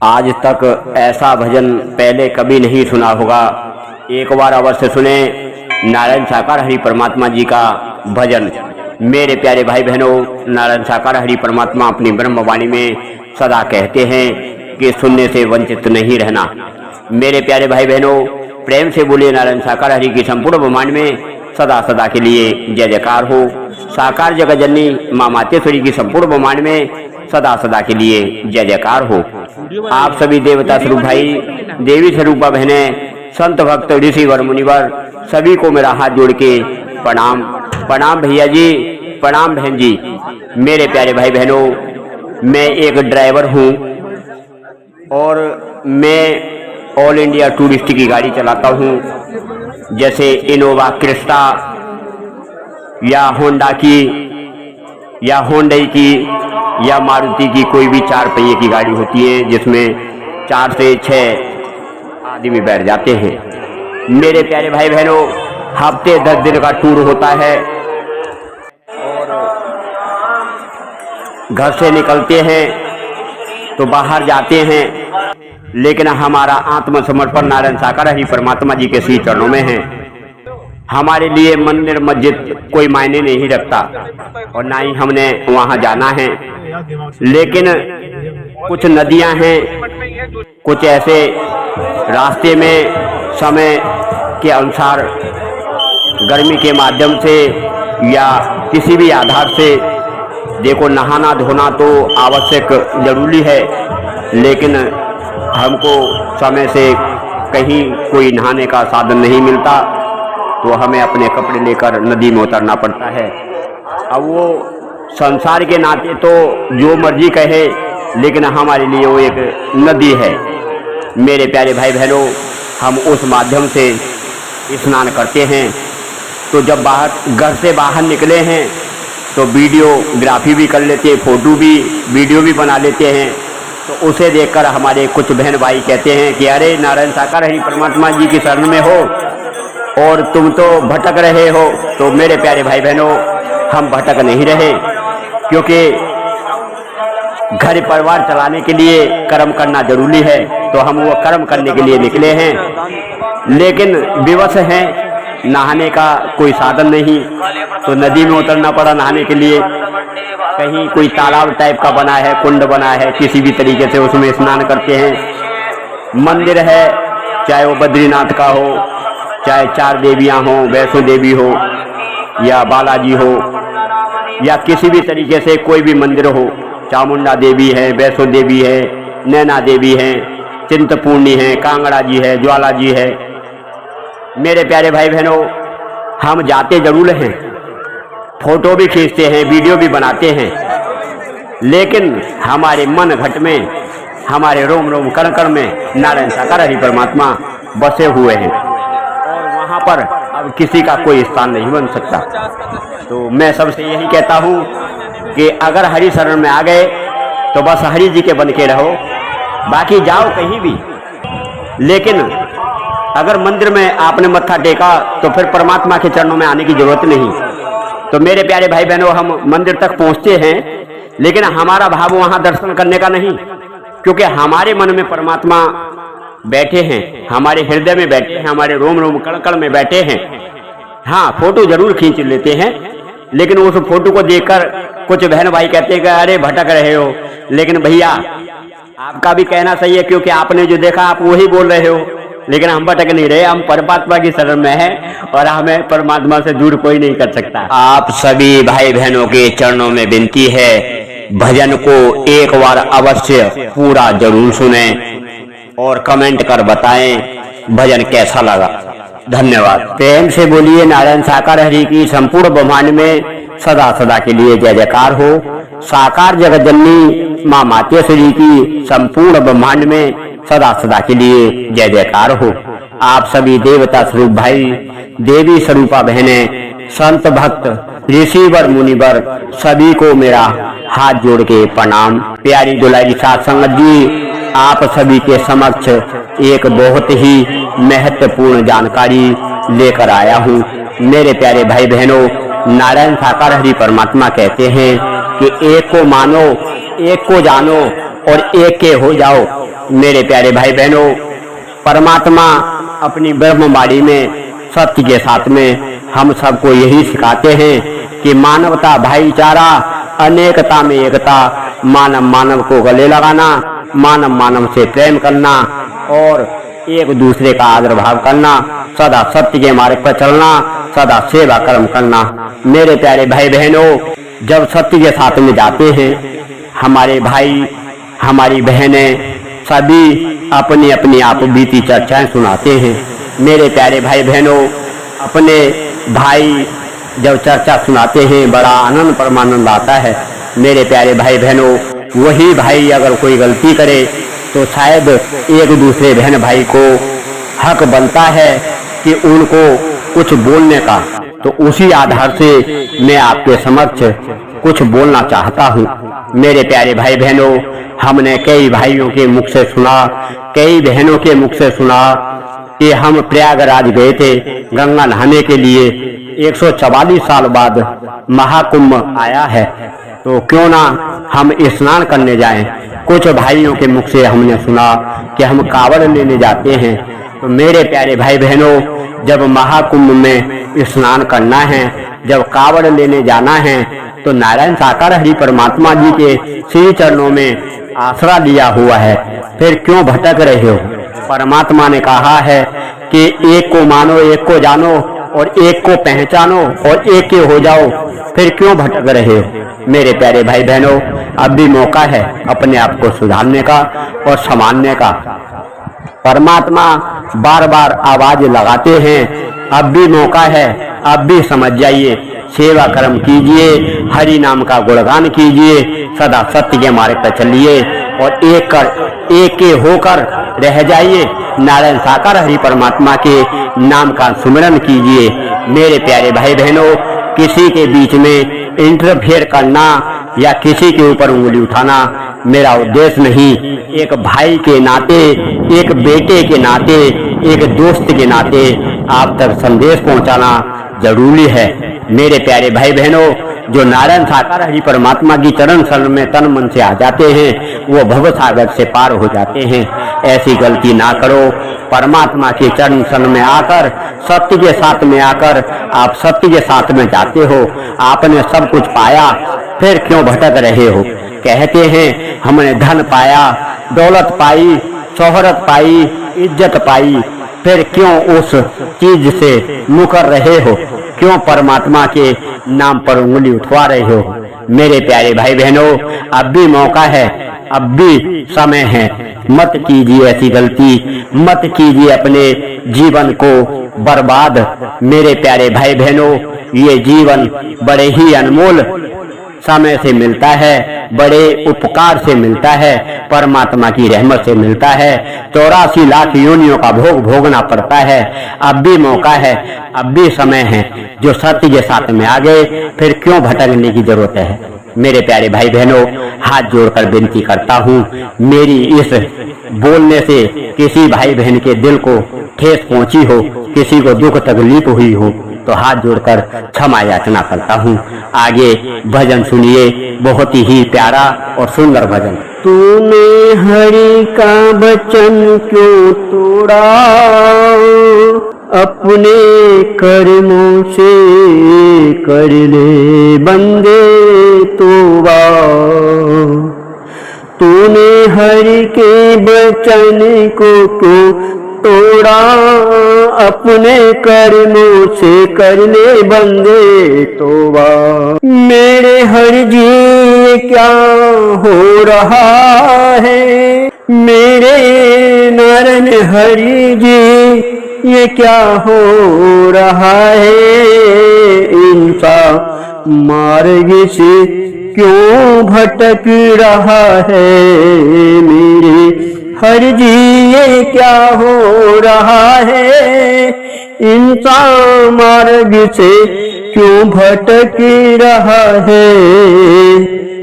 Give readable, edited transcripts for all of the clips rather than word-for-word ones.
आज तक ऐसा भजन पहले कभी नहीं सुना होगा। एक बार अवश्य सुने नारायण साकार हरि परमात्मा जी का भजन। मेरे प्यारे भाई बहनों, नारायण साकार हरि परमात्मा अपनी ब्रह्मवाणी में सदा कहते हैं कि सुनने से वंचित नहीं रहना। मेरे प्यारे भाई बहनों, प्रेम से बोलिए नारायण साकार हरि की संपूर्ण ब्रह्मांड में सदा सदा के लिए जय जयकार हो। साकार जगत जननी माँ मातेश्वरी की संपूर्ण ब्रह्मांड में सदा सदा के लिए जय जयकार हो। आप सभी देवता स्वरूप भाई, देवी स्वरूपा बहने, संत भक्त ऋषि वर मुनिवर सभी को मेरा हाथ जोड़ के प्रणाम। प्रणाम भैया जी, प्रणाम बहन जी। मेरे प्यारे भाई बहनों, मैं एक ड्राइवर हूँ और मैं ऑल इंडिया टूरिस्ट की गाड़ी चलाता हूँ, जैसे इनोवा क्रिस्टा या होंडा की या होंडई की या मारुति की कोई भी 4 पहिए की गाड़ी होती है जिसमें 4 से 6 आदमी बैठ जाते हैं। मेरे प्यारे भाई बहनों, हफ्ते 10 दिन का टूर होता है और घर से निकलते हैं तो बाहर जाते हैं, लेकिन हमारा आत्मसमर्पण नारायण साकार हरि परमात्मा जी के श्री चरणों में है। हमारे लिए मंदिर मस्जिद कोई मायने नहीं रखता और ना ही हमने वहाँ जाना है, लेकिन कुछ नदियाँ हैं, कुछ ऐसे रास्ते में समय के अनुसार गर्मी के माध्यम से या किसी भी आधार से, देखो नहाना धोना तो आवश्यक जरूरी है, लेकिन हमको समय से कहीं कोई नहाने का साधन नहीं मिलता तो हमें अपने कपड़े लेकर नदी में उतरना पड़ता है। अब वो संसार के नाते तो जो मर्जी कहे, लेकिन हमारे लिए वो एक नदी है। मेरे प्यारे भाई बहनों, हम उस माध्यम से स्नान करते हैं तो जब घर से बाहर निकले हैं तो वीडियोग्राफी भी कर लेते हैं, फोटो भी वीडियो भी बना लेते हैं। तो उसे देखकर हमारे कुछ बहन भाई कहते हैं कि अरे नारायण साकार हरि परमात्मा जी की शरण में हो और तुम तो भटक रहे हो। तो मेरे प्यारे भाई बहनों, हम भटक नहीं रहे, क्योंकि घर परिवार चलाने के लिए कर्म करना जरूरी है, तो हम वो कर्म करने के लिए निकले हैं, लेकिन विवश हैं, नहाने का कोई साधन नहीं, तो नदी में उतरना पड़ा नहाने के लिए। कहीं कोई तालाब टाइप का बना है, कुंड बना है, किसी भी तरीके से उसमें स्नान करते हैं। मंदिर है, चाहे वो बद्रीनाथ का हो, चाहे 4 देवियां हो, वैष्णो देवी हो या बालाजी हो या किसी भी तरीके से कोई भी मंदिर हो, चामुंडा देवी है, वैष्णो देवी है, नैना देवी है, चिंतपूर्णी है, कांगड़ा जी है, ज्वाला जी है। मेरे प्यारे भाई बहनों, हम जाते जरूर हैं, फोटो भी खींचते हैं, वीडियो भी बनाते हैं, लेकिन हमारे मन घट में, हमारे रोम रोम कण कण में नारायण साकार हरि परमात्मा बसे हुए हैं और वहाँ पर अब किसी का कोई स्थान नहीं बन सकता। तो मैं सबसे यही कहता हूँ कि अगर हरि शरण में आ गए तो बस हरि जी के बन के रहो, बाकी जाओ कहीं भी, लेकिन अगर मंदिर में आपने मत्था टेका तो फिर परमात्मा के चरणों में आने की जरूरत नहीं। तो मेरे प्यारे भाई बहनों, हम मंदिर तक पहुँचते हैं, लेकिन हमारा भाव वहाँ दर्शन करने का नहीं, क्योंकि हमारे मन में परमात्मा बैठे हैं, हमारे हृदय में बैठे हैं, हमारे रोम रोम कण कण में बैठे हैं। हाँ, फोटो जरूर खींच लेते हैं, लेकिन उस फोटो को देखकर कुछ बहन भाई कहते हैं कि अरे भटक रहे हो, लेकिन भैया आपका भी कहना सही है, क्योंकि आपने जो देखा आप वही बोल रहे हो, लेकिन हम भटक नहीं रहे, हम परमात्मा की शरण में हैं और हमें परमात्मा से दूर कोई नहीं कर सकता। आप सभी भाई बहनों के चरणों में विनती है, भजन को एक बार अवश्य पूरा जरूर सुने और कमेंट कर बताएं भजन कैसा लगा। धन्यवाद। प्रेम से बोलिए नारायण साकार हरि की संपूर्ण ब्रह्मांड में सदा सदा के लिए जय जयकार हो। साकार जगत जननी माँ मातेश्वरी की संपूर्ण ब्रह्मांड में सदा सदा के लिए जय जयकार हो। आप सभी देवता स्वरूप भाई, देवी स्वरूपा बहने, संत भक्त ऋषि वर मुनिवर सभी को मेरा हाथ जोड़ के प्रणाम। प्यारी दुलारी साथ संगत जी, आप सभी के समक्ष एक बहुत ही महत्वपूर्ण जानकारी लेकर आया हूँ। मेरे प्यारे भाई बहनों, नारायण साकार हरि परमात्मा कहते हैं कि एक को मानो, एक को जानो, और एक के हो जाओ। मेरे प्यारे भाई बहनों, परमात्मा अपनी ब्रह्मवाणी में सत्य के साथ में हम सबको यही सिखाते हैं कि मानवता, भाईचारा, अनेकता में एकता, मानव मानव को गले लगाना, मानव मानव से प्रेम करना और एक दूसरे का आदर भाव करना, सदा सत्य के मार्ग पर चलना, सदा सेवा कर्म करना। मेरे प्यारे भाई बहनों, जब सत्य के साथ में जाते हैं, हमारे भाई हमारी बहनें सभी अपनी अपनी आप बीती चर्चाएं सुनाते हैं। मेरे प्यारे भाई बहनों, अपने भाई जब चर्चा सुनाते हैं बड़ा आनंद परमानंद आता है। मेरे प्यारे भाई बहनों, वही भाई अगर कोई गलती करे तो शायद एक दूसरे बहन भाई को हक बनता है कि उनको कुछ बोलने का। तो उसी आधार से मैं आपके समक्ष कुछ बोलना चाहता हूँ। मेरे प्यारे भाई बहनों, हमने कई भाइयों के मुख से सुना, कई बहनों के मुख से सुना कि हम प्रयागराज गए थे गंगा नहाने के लिए। 144 साल बाद महाकुंभ आया है, तो क्यों ना हम स्नान करने जाएं। कुछ भाइयों के मुख से हमने सुना कि हम कावड़ लेने जाते हैं। तो मेरे प्यारे भाई बहनों, जब महाकुंभ में स्नान करना है, जब कावड़ लेने जाना है, तो नारायण साकार हरि परमात्मा जी के श्री चरणों में आसरा लिया हुआ है। फिर क्यों भटक रहे हो? परमात्मा ने कहा है कि एक को मानो, एक को जानो और एक को पहचानो और एक के हो जाओ। फिर क्यों भटक रहे हो? मेरे प्यारे भाई बहनों, अब भी मौका है अपने आप को सुधारने का और संभालने का। परमात्मा बार बार आवाज लगाते हैं, अब भी मौका है, अब भी समझ जाइए, सेवा कर्म कीजिए, हरि नाम का गुणगान कीजिए, सदा सत्य के मार्ग पर चलिए और एक के होकर रह जाइए। नारायण साकार हरि परमात्मा के नाम का सुमिरन कीजिए। मेरे प्यारे भाई बहनों, किसी के बीच में इंटरफेयर करना या किसी के ऊपर उंगली उठाना मेरा उद्देश्य नहीं। एक भाई के नाते, एक बेटे के नाते, एक दोस्त के नाते आप तक संदेश पहुंचाना जरूरी है। मेरे प्यारे भाई बहनों, जो नारायण साकार हरि परमात्मा की चरण शरण में तन मन से आ जाते हैं, वो भव सागर से पार हो जाते हैं। ऐसी गलती ना करो। परमात्मा के चरण शरण में आकर, सत्य के साथ में आकर आप सत्य के साथ में जाते हो। आपने सब कुछ पाया, फिर क्यों भटक रहे हो? कहते हैं हमने धन पाया, दौलत पाई, शोहरत पाई, इज्जत पाई, फिर क्यों उस चीज से मुकर रहे हो? क्यों परमात्मा के नाम पर उंगली उठवा रहे हो? मेरे प्यारे भाई बहनों, अब भी मौका है, अब भी समय है। मत कीजिए ऐसी गलती, मत कीजिए अपने जीवन को बर्बाद। मेरे प्यारे भाई बहनों, ये जीवन बड़े ही अनमोल समय से मिलता है, बड़े उपकार से मिलता है, परमात्मा की रहमत से मिलता है। 84 लाख योनियों का भोग भोगना पड़ता है। अब भी मौका है, अब भी समय है। जो सत्य के साथ में आ गए, फिर क्यों भटकने की जरूरत है? मेरे प्यारे भाई बहनों, हाथ जोड़कर विनती करता हूँ, मेरी इस बोलने से किसी भाई बहन के दिल को ठेस पहुंची हो, किसी को दुख तकलीफ हुई हो, तो हाथ जोड़कर क्षमा याचना करता हूँ। आगे भजन सुनिए, बहुत ही प्यारा और सुंदर भजन। तूने हरि का वचन क्यों तोड़ा, अपने कर्मों से कर ले बंदे तौबा। तूने हरि के वचन को क्यों तोड़ा, अपने कर्मों से कर ले बंदे तौबा। मेरे हरि जी ये क्या हो रहा है, मेरे नारायण हरि जी ये क्या हो रहा है। इंसान मार्ग से क्यों भटक रहा है, मेरे हरि जी ये क्या हो रहा है। इंसान मार्ग से क्यों भटक रहा है।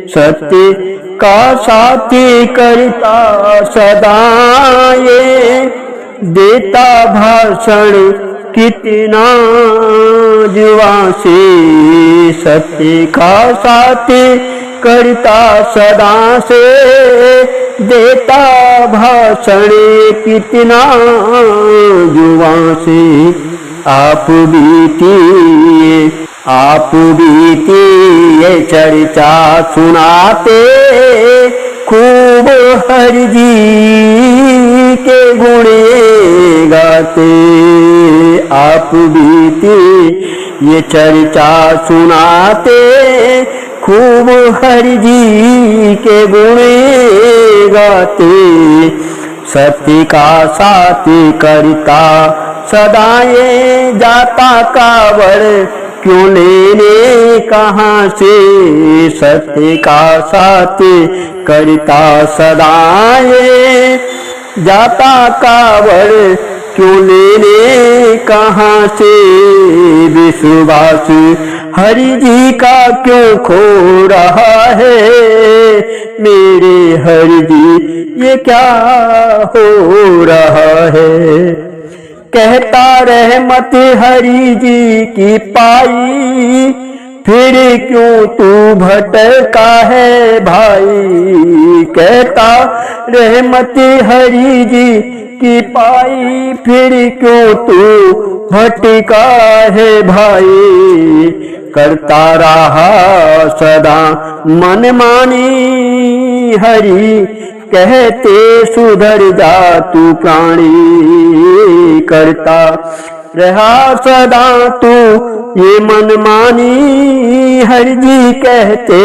सत्य का साथी करता सदा ये, देता भाषण कितना जुआ से। सत्य का साथी करता सदा से, देता भाषण कितना जुआ से। आप बीती ये चर्चा सुनाते, खूब हरि जी के गुण गाते। आप बीती ये चर्चा सुनाते, खूब हरि जी के गुण गाते। सत्य का साथ करता सदाए, जाता कावड़ क्यों लेने कहाँ से। सत्य का साथ करता सदाए, जाता कावड़ क्यों लेने कहाँ से। विश्वास हरि जी का क्यों खो रहा है। मेरे हरि जी ये क्या हो रहा है। कहता रहमत हरि जी की पाई, फिर क्यों तू भटका है भाई। कहता रहमत हरि जी की पाई, फिर क्यों तू भटका है भाई। करता रहा सदा मनमानी, हरि कहते सुधर जा तू प्राणी। करता रहा सदा तू ये मनमानी, हरि जी कहते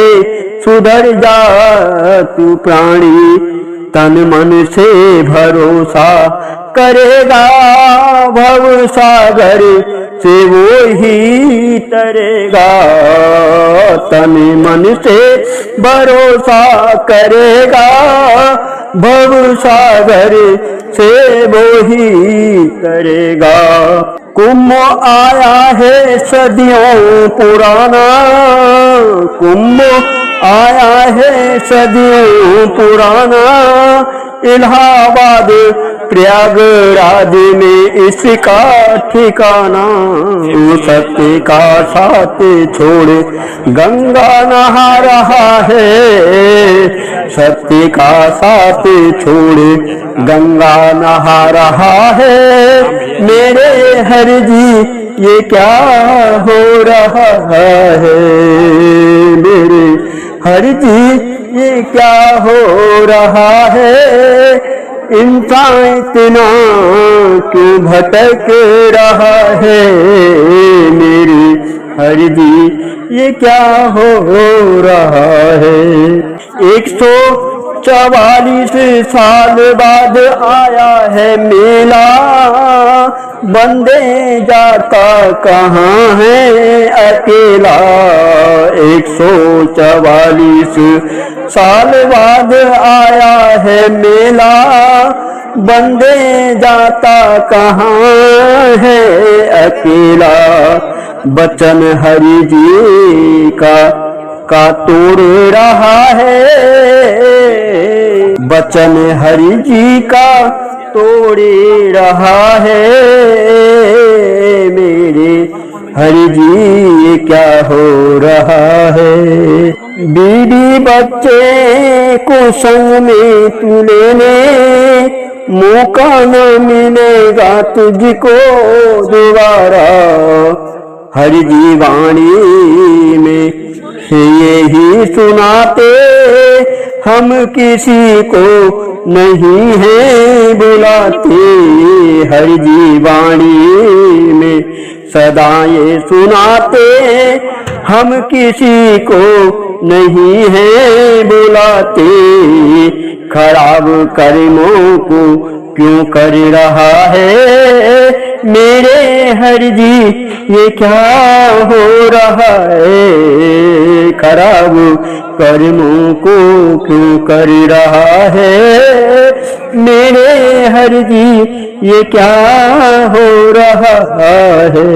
सुधर जा तू प्राणी। तन मन से भरोसा करेगा, भव सागर से वो ही तरेगा। तन मन से भरोसा करेगा, भव सागर से वो ही तरेगा। कुंभ आया है सदियों पुराना, कुंभ आया है सदियों पुराना। इलाहाबाद प्रयागराज में इसका ठिकाना। सत्य का साथ छोड़ गंगा नहा रहा है। सत्य का साथ छोड़ गंगा नहा रहा है। मेरे हरि जी ये क्या हो रहा है। मेरे हरि जी ये क्या हो रहा है। इंसान इतना क्यों भटक रहा है। मेरे हरि जी ये क्या हो रहा है। 144 साल बाद आया है मेला, बंदे जाता कहाँ है अकेला। 144 साल बाद आया है मेला, बंदे जाता कहाँ है अकेला। बचन हरि जी का तोड़ रहा है। बचन हरि जी का तोड़े रहा है। मेरे हरि जी ये क्या हो रहा है। बीवी बच्चे को संग में तू लेने, मौका न मिलेगा तुझको दोबारा। हरि जी वाणी में से यही सुनाते, हम किसी को नहीं है बुलाते। हरि जी वाणी में सदा ये सुनाते, हम किसी को नहीं है बुलाते। खराब कर्मों को क्यों कर रहा है। मेरे हरि जी ये क्या हो रहा है। खराब कर्मों को क्यों कर रहा है। मेरे हरि जी ये क्या हो रहा है।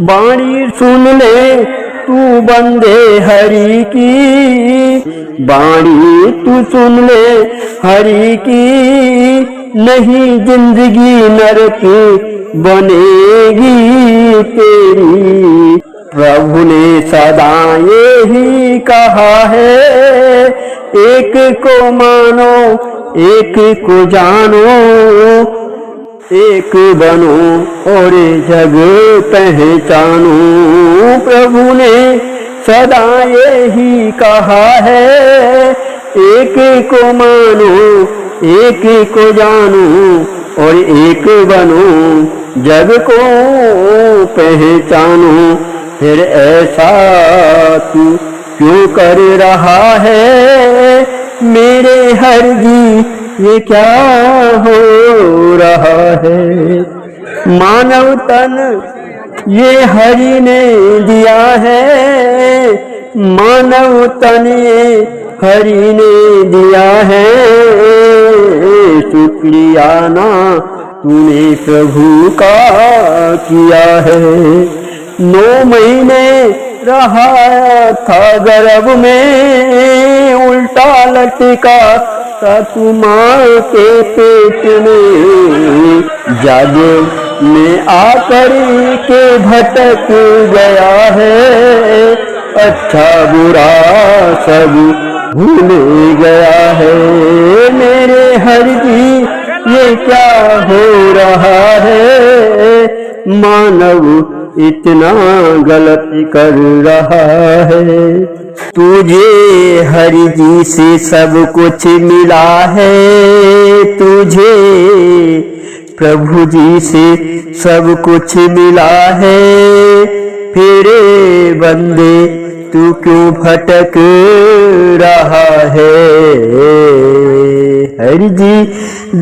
वाणी सुन ले तू बंदे हरि की, वाणी तू सुन ले हरि की। नहीं जिंदगी नरक बनेगी तेरी। प्रभु ने सदा यही कहा है, एक को मानो एक को जानो, एक बनो और जग पहचानो। प्रभु ने सदा यही कहा है, एक को मानो एक को जानो और एक बनो जग को पहचानो। फिर ऐसा तू क्यों कर रहा है मेरे हरजी, ये क्या हो रहा है। मानव तन ये हरि ने दिया है, मानव तन ये हरि ने दिया है। शुक्रिया ना तूने प्रभु का किया है। 9 महीने रहा था गर्भ में, उल्टा लटका था तू माँ के पेट में। जग में आकर के भटक गया है, अच्छा बुरा सब भूल गया है। मेरे हरजी ये क्या हो रहा है, मानव इतना गलती कर रहा है। तुझे हरि जी से सब कुछ मिला है, तुझे प्रभु जी से सब कुछ मिला है। फिर बंदे तू क्यों भटक रहा है। हरि जी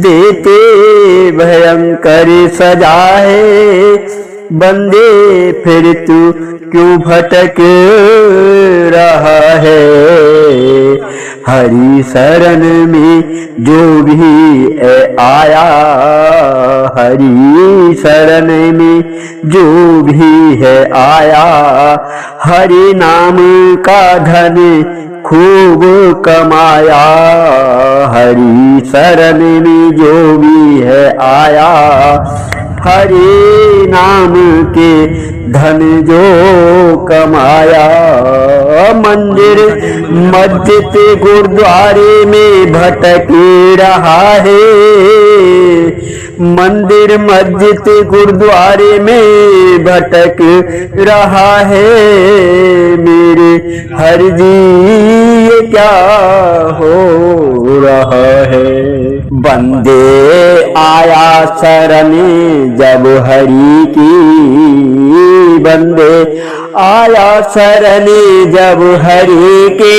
देते भयंकर सजा है, बंदे फिर तू क्यों भटक रहा है। हरि शरण में जो भी आया, हरि शरण में जो भी है आया, हरि नाम का धन खूब कमाया। हरि शरण में जो भी है आया, हरि नाम के धन जो कमाया। मंदिर मस्जिद गुरुद्वारे में भटक रहा है, मंदिर मस्जिद गुरुद्वारे में भटक रहा है। मेरे हरि जी ये क्या हो रहा है। बंदे आया शरण जब हरि की, बंदे आया शरण जब हरि के।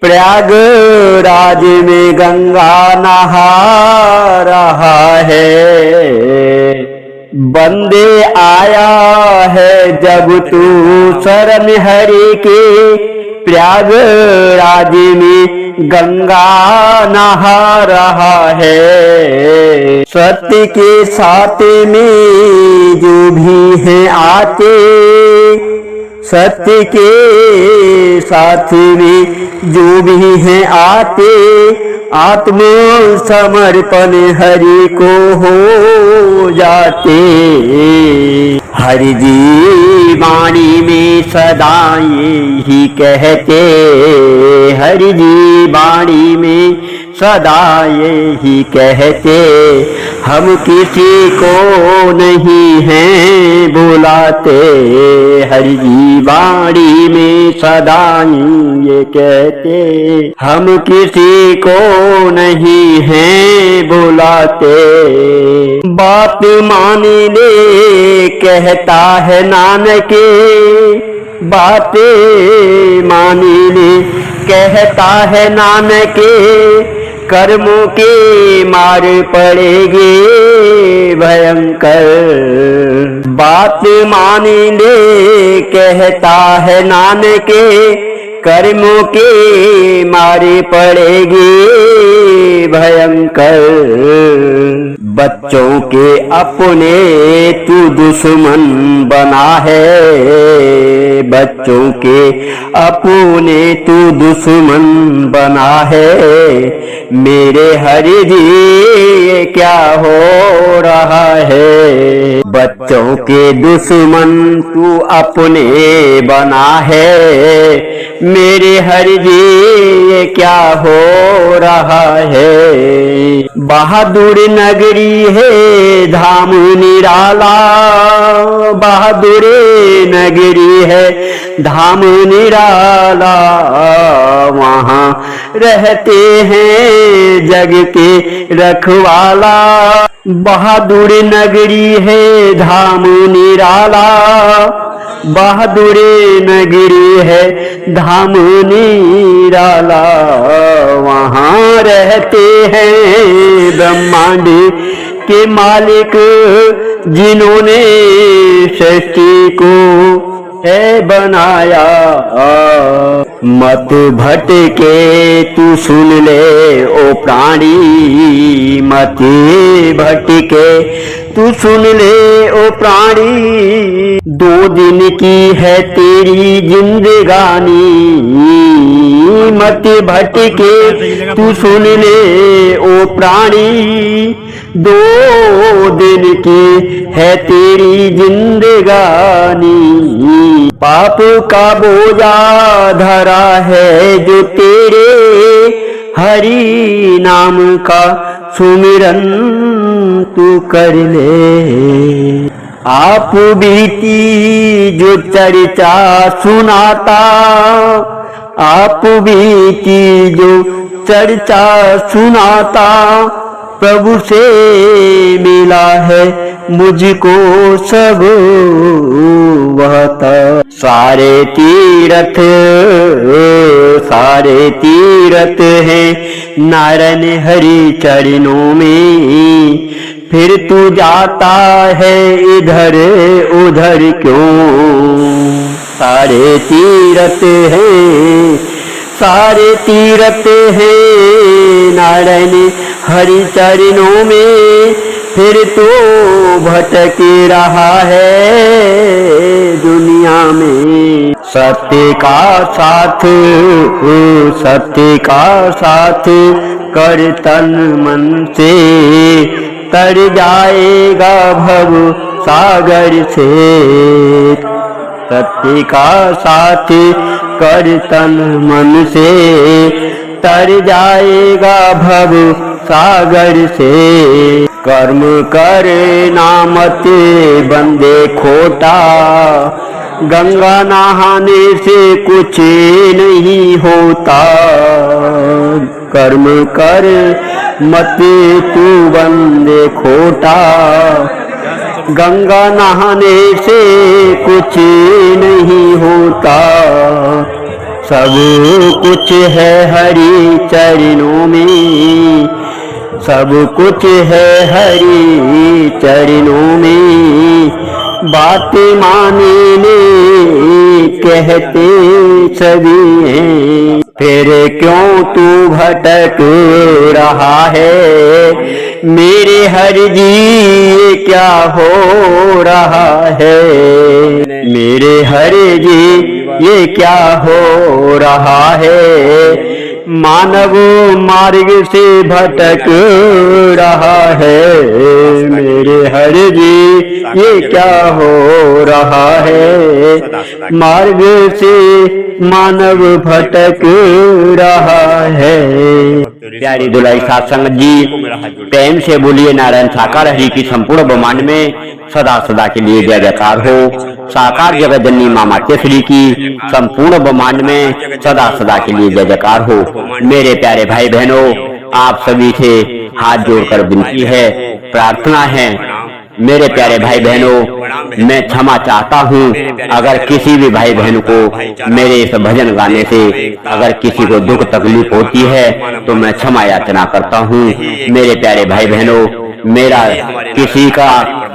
प्रयागराज में गंगा नहा रहा है, बंदे आया है जब तू शरण हरि के। प्रयागराज में गंगा नहा रहा है। सत्य के साथ में जो भी है आते, सत्य के साथ में जो भी है आते, आत्मसमर्पण हरि को हो जाते। हरि जी वाणी में सदा यही कहते, हरि जी वाणी में सदा यही कहते, हम किसी को नहीं हैं बुलाते। हरि जी वाणी में सदा ये कहते, हम किसी को नहीं हैं बुलाते। बात मान ले कहता है नानक, बातें मान ले कहता है नानक। कर्मों के मार पड़ेगे भयंकर। बात मान ले कहता है नानक, कर्मों के मारे पड़ेगे भयंकर। बच्चों के अपने तू दुश्मन बना है, बच्चों के अपने तू दुश्मन बना है। मेरे हरि जी ये क्या हो रहा है। बच्चों के दुश्मन तू अपने बना है, मेरे हर जी ये क्या हो रहा है। बहादुर नगरी है धाम निराला, बहादुर नगरी है धाम निराला, वहाँ रहते हैं जग के रखवाला। बहादुर नगरी है धाम निराला, बहादुर नगरी है धाम निराला, वहाँ रहते हैं ब्रह्मांड के मालिक, जिन्होंने सृष्टि को है बनाया। मत भटके तू सुन ले ओ प्राणी, मत भटके तू सुन ले ओ प्राणी, 2 दिन की है तेरी जिंदगानी। मत भटके तू सुन ले ओ प्राणी, 2 दिन की है तेरी जिंदगानी। पाप का बोझा धरा है जो तेरे, हरि नाम का सुमिरन तू कर ले। आप बीती जो चर्चा सुनाता, आप बीती जो चर्चा सुनाता, प्रभु से मिला है मुझको सब वहता। सारे तीरथ हैं नारायण हरि चरणों में, फिर तू जाता है इधर उधर क्यों। सारे तीरथ हैं नारायण हरि चरणों में, फिर तो भटक रहा है दुनिया में। सत्य का साथ कर तन मन से, तर जाएगा भव सागर से। सत्य का साथ कर तन मन से, तर जाएगा भव सागर से। कर्म कर नामत बंदे खोटा, गंगा नहाने से कुछ नहीं होता। कर्म कर मत तू बंदे खोटा, गंगा नहाने से कुछ नहीं होता। सब कुछ है हरि चरणों में, सब कुछ है हरि चरणों में। बात मानने कहते सभी हैं, फिर क्यों तू भटक रहा है। मेरे हरि जी ये क्या हो रहा है, मेरे हरि जी ये क्या हो रहा है। मानव मार्ग से भटक रहा है, मेरे हरि जी ये क्या हो रहा है। मार्ग से मानव भटक रहा है। प्यारी दुलाई साथ संगत जी, प्रेम से बोलिए नारायण साकार हरि की संपूर्ण ब्रह्मांड में सदा सदा के लिए जय जयकार हो। साकार जगत जननी मां मातेश्वरी की संपूर्ण ब्रह्मांड में सदा सदा के लिए जय जयकार हो। मेरे प्यारे भाई बहनों, आप सभी से हाथ जोड़कर विनती है, प्रार्थना है। मेरे प्यारे भाई बहनों, मैं क्षमा चाहता हूँ अगर किसी भी भाई बहन को मेरे इस भजन गाने से अगर किसी को दुख तकलीफ होती है तो मैं क्षमा याचना करता हूँ। मेरे प्यारे भाई बहनों, मेरा किसी का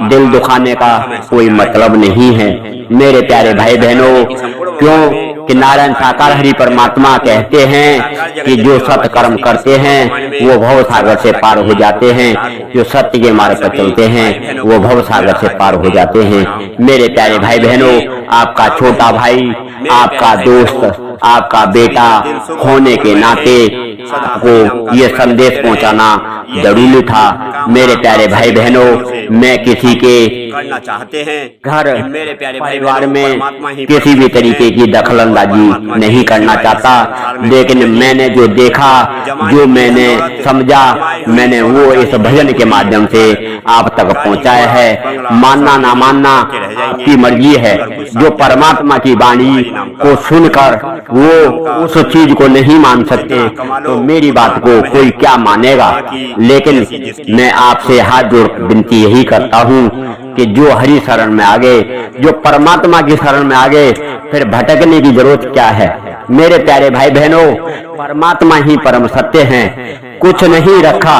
दिल दुखाने का कोई मतलब नहीं है। मेरे प्यारे भाई बहनों, क्यों कि नारायण साकार हरि परमात्मा कहते हैं कि जो सत्य कर्म करते हैं वो भव सागर से पार हो जाते हैं, जो सत्य के मार्ग पर चलते हैं वो भव सागर से पार हो जाते हैं। मेरे प्यारे भाई बहनों, आपका छोटा भाई, आपका दोस्त, आपका बेटा होने के नाते आपको ये संदेश पहुंचाना जरूरी था। मेरे प्यारे भाई बहनों, मैं किसी के करना चाहते हैं घर मेरे प्यारे परिवार में किसी भी तरीके की दखलंदाजी नहीं करना चाहता, लेकिन मैंने जो देखा, जो मैंने समझा, मैंने वो इस भजन के माध्यम से आप तक पहुंचाया है। मानना ना मानना आपकी मर्जी है। जो परमात्मा की वाणी को सुनकर वो उस चीज को नहीं मान सकते तो मेरी बात को कोई क्या मानेगा। लेकिन मैं आपसे हाथ जोड़ विनती यही करता हूँ कि जो हरि शरण में आ गए, जो परमात्मा की शरण में आ गए, फिर भटकने की जरूरत क्या है। मेरे प्यारे भाई बहनों, परमात्मा ही परम सत्य हैं, कुछ नहीं रखा।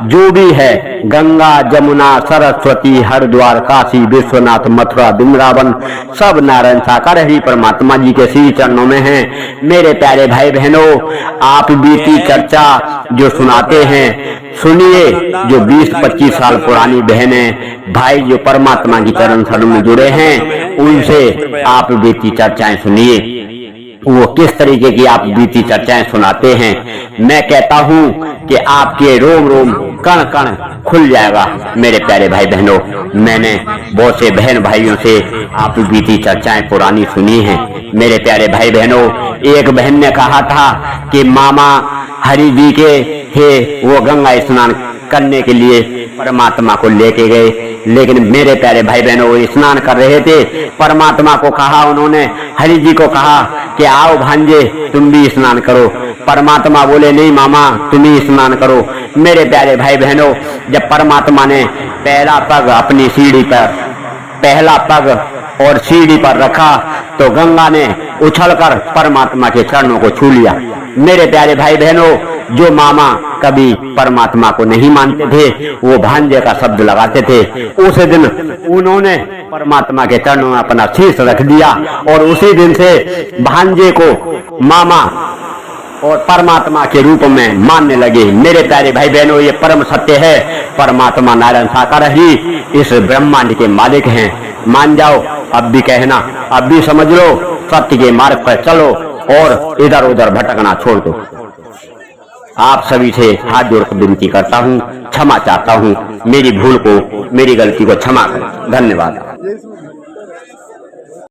जो भी है गंगा जमुना सरस्वती हरिद्वार काशी विश्वनाथ मथुरा वृंदावन सब नारायण साकार हरि परमात्मा जी के श्री चरणों में है। मेरे प्यारे भाई बहनों, आप बीती चर्चा जो सुनाते हैं सुनिए। जो 20-25 साल पुरानी बहनें भाई जो परमात्मा की चरण शरण में जुड़े हैं उनसे आप बीती चर्चाएं सुनिए, वो किस तरीके की आप बीती चर्चाएं सुनाते हैं। मैं कहता हूं कि आपके रोम रोम कण कण खुल जाएगा। मेरे प्यारे भाई बहनों, मैंने बहुत से बहन भाइयों से आप बीती चर्चाएं पुरानी सुनी हैं। मेरे प्यारे भाई बहनों, एक बहन ने कहा था कि मामा हरि जी के थे, वो गंगा स्नान करने के लिए परमात्मा को लेके गए। लेकिन मेरे प्यारे भाई बहनों, वो स्नान कर रहे थे, परमात्मा को कहा, उन्होंने हरि जी को कहा कि आओ भांजे तुम भी स्नान करो। परमात्मा बोले नहीं मामा तुम ही स्नान करो। मेरे प्यारे भाई बहनों, जब परमात्मा ने पहला पग अपनी सीढ़ी पर, पहला पग और सीढ़ी पर रखा तो गंगा ने उछलकर परमात्मा के चरणों को छू लिया। मेरे प्यारे भाई बहनों, जो मामा कभी परमात्मा को नहीं मानते थे वो भांजे का शब्द लगाते थे, उस दिन उन्होंने परमात्मा के चरणों में अपना शीश रख दिया और उसी दिन से भांजे को मामा और परमात्मा के रूप में मानने लगे। मेरे प्यारे भाई बहनों, ये परम सत्य है। परमात्मा नारायण साकार ही इस ब्रह्मांड के मालिक हैं। मान जाओ, अब भी कहना, अब भी समझ लो, सत्य के मार्ग पर चलो और इधर उधर भटकना छोड़ दो। आप सभी से हाथ जोड़कर विनती करता हूँ, क्षमा चाहता हूँ, मेरी भूल को, मेरी गलती को क्षमा करें। धन्यवाद।